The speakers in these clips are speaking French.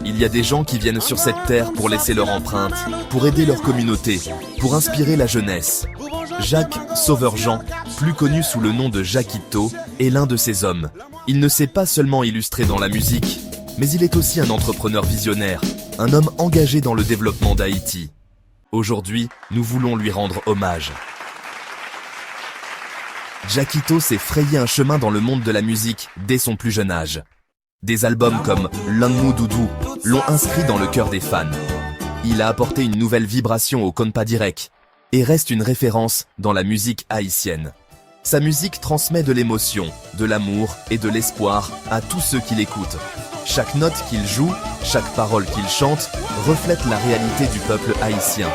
Il y a des gens qui viennent sur cette terre pour laisser leur empreinte, pour aider leur communauté, pour inspirer la jeunesse. Jacques Sauveur-Jean, plus connu sous le nom de Jaquito, est l'un de ces hommes. Il ne s'est pas seulement illustré dans la musique, mais il est aussi un entrepreneur visionnaire, un homme engagé dans le développement d'Haïti. Aujourd'hui, nous voulons lui rendre hommage. Jaquito s'est frayé un chemin dans le monde de la musique dès son plus jeune âge. Des albums comme Langmou Doudou l'ont inscrit dans le cœur des fans. Il a apporté une nouvelle vibration au Compa Direct et reste une référence dans la musique haïtienne. Sa musique transmet de l'émotion, de l'amour et de l'espoir à tous ceux qui l'écoutent. Chaque note qu'il joue, chaque parole qu'il chante, reflète la réalité du peuple haïtien.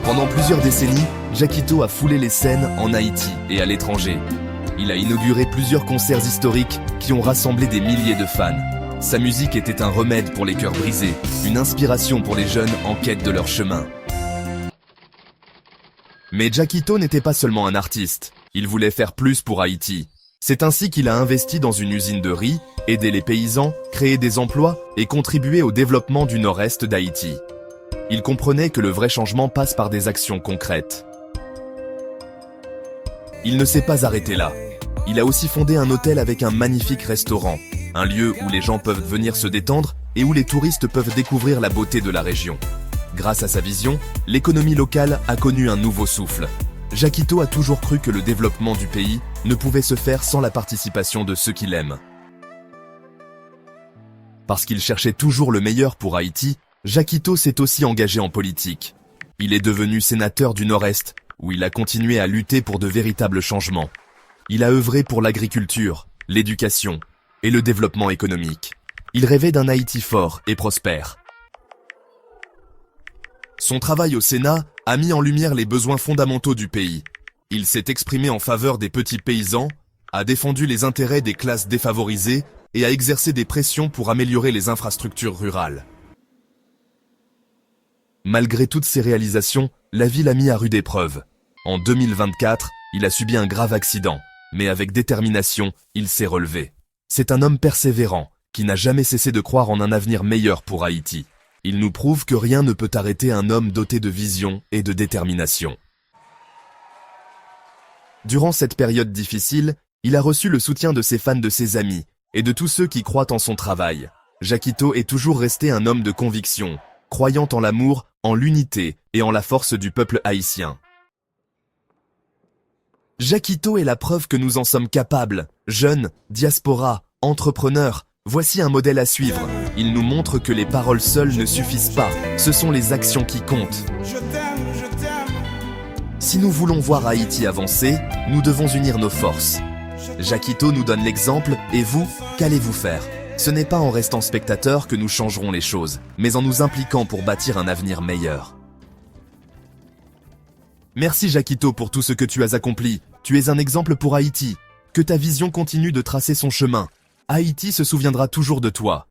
Pendant plusieurs décennies, Jaquito a foulé les scènes en Haïti et à l'étranger. Il a inauguré plusieurs concerts historiques qui ont rassemblé des milliers de fans. Sa musique était un remède pour les cœurs brisés, une inspiration pour les jeunes en quête de leur chemin. Mais Jaquito n'était pas seulement un artiste, il voulait faire plus pour Haïti. C'est ainsi qu'il a investi dans une usine de riz, aidé les paysans, créé des emplois et contribué au développement du nord-est d'Haïti. Il comprenait que le vrai changement passe par des actions concrètes. Il ne s'est pas arrêté là. Il a aussi fondé un hôtel avec un magnifique restaurant, un lieu où les gens peuvent venir se détendre et où les touristes peuvent découvrir la beauté de la région. Grâce à sa vision, l'économie locale a connu un nouveau souffle. Jaquito a toujours cru que le développement du pays ne pouvait se faire sans la participation de ceux qui l'aiment. Parce qu'il cherchait toujours le meilleur pour Haïti, Jaquito s'est aussi engagé en politique. Il est devenu sénateur du Nord-Est, où il a continué à lutter pour de véritables changements. Il a œuvré pour l'agriculture, l'éducation et le développement économique. Il rêvait d'un Haïti fort et prospère. Son travail au Sénat a mis en lumière les besoins fondamentaux du pays. Il s'est exprimé en faveur des petits paysans, a défendu les intérêts des classes défavorisées et a exercé des pressions pour améliorer les infrastructures rurales. Malgré toutes ces réalisations, la vie l'a mis à rude épreuve. En 2024, il a subi un grave accident, mais avec détermination, il s'est relevé. C'est un homme persévérant, qui n'a jamais cessé de croire en un avenir meilleur pour Haïti. Il nous prouve que rien ne peut arrêter un homme doté de vision et de détermination. Durant cette période difficile, il a reçu le soutien de ses fans, de ses amis, et de tous ceux qui croient en son travail. Jaquito est toujours resté un homme de conviction, croyant en l'amour, en l'unité et en la force du peuple haïtien. Jaquito est la preuve que nous en sommes capables. Jeunes, diaspora, entrepreneurs, voici un modèle à suivre. Il nous montre que les paroles seules ne suffisent pas, ce sont les actions qui comptent. Si nous voulons voir Haïti avancer, nous devons unir nos forces. Jaquito nous donne l'exemple, et vous, qu'allez-vous faire ? Ce n'est pas en restant spectateur que nous changerons les choses, mais en nous impliquant pour bâtir un avenir meilleur. Merci Jaquito pour tout ce que tu as accompli. Tu es un exemple pour Haïti. Que ta vision continue de tracer son chemin. Haïti se souviendra toujours de toi.